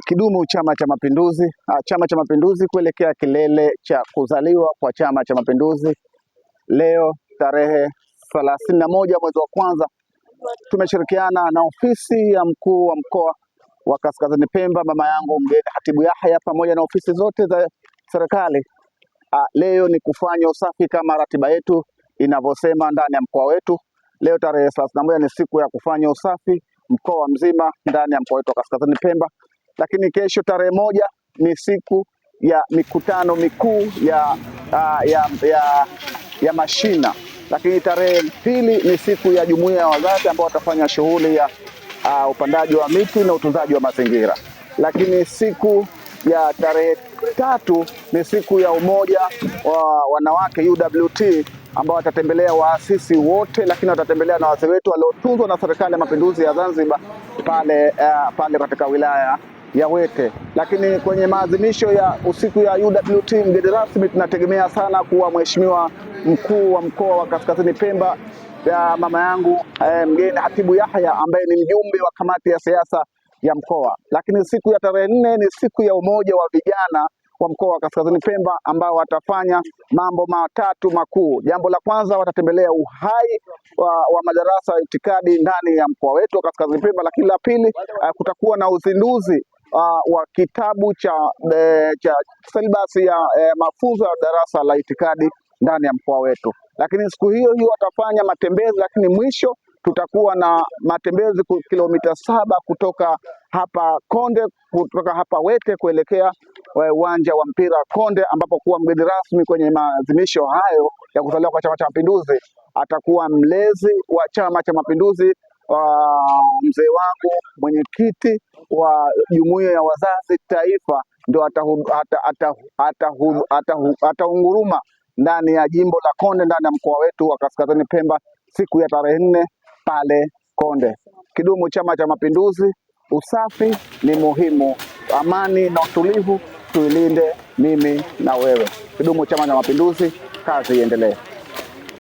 Kidumu Chama cha Mapinduzi! Chama cha Mapinduzi kuelekea kilele cha kuzaliwa kwa Chama cha Mapinduzi. Leo tarehe 31 mwezi wa kwanza, tumeshirikiana na ofisi ya mkuu wa mkoa wa Kaskazini Pemba, mama yangu mgeni Hatibu Yahya, pamoja na ofisi zote za serikali. Leo ni kufanya usafi kama ratiba yetu inavyosema ndani ya mkoa wetu. Leo tarehe 31 ni siku ya kufanya usafi mkoa mzima ndani ya mkoa wetu wa Kaskazini Pemba. Lakini kesho tarehe 1 ni siku ya mikutano mikuu ya mashina. Lakini tarehe 2 ni siku ya jumuiya ya wazazi ambao watafanya shughuli ya upandaji wa miti na utunzaji wa mazingira. Lakini siku ya tarehe 3 ni siku ya umoja wa wanawake UWT ambao watatembelea waasisi wote, lakini watatembelea na wazee wetu waliotunzwa na Serikali ya Mapinduzi ya Zanzibar pale katika wilaya ya Wete. Lakini kwenye maadhimisho ya usiku ya UWT, mgeni rasmi tunategemea sana kuwa Mheshimiwa mkuu wa mkoa wa Kaskazini Pemba, mama yangu mgeni Hatibu Yahya, ambaye ni mjumbe wa kamati ya siasa ya mkoa. Lakini siku ya tarehe 4 ni siku ya umoja wa vijana wa mkoa wa Kaskazini Pemba ambao watafanya mambo matatu makuu. Jambo la kwanza, watatembelea uhai wa madarasa ya itikadi ndani ya mkoa wetu wa Kaskazini Pemba. Lakini la pili, kutakuwa na uzinduzi wa kitabu cha syllabus ya mafunzo ya darasa la itikadi ndani ya mkoa wetu. Lakini siku hiyo watafanya matembezi, lakini mwisho tutakuwa na matembezi kilomita 7 kutoka hapa Konde, kutoka hapa Wete kuelekea uwanja wa mpira Konde, ambapo kuwa mgeni rasmi kwenye maadhimisho hayo ya kuzaliwa kwa Chama cha Mapinduzi atakuwa mlezi wa Chama cha Mapinduzi, mzee wangu mwenyekiti wa jumuiya ya wazazi taifa, ndio ataunguruma ndani ya jimbo la Konde ndani ya mkoa wetu wa Kaskazini Pemba siku ya tarehe 4 pale Konde. Kidumu Chama cha Mapinduzi! Usafi ni muhimu, amani na utulivu tuilinde mimi na wewe. Kidumu Chama cha Mapinduzi! Kazi iendelee.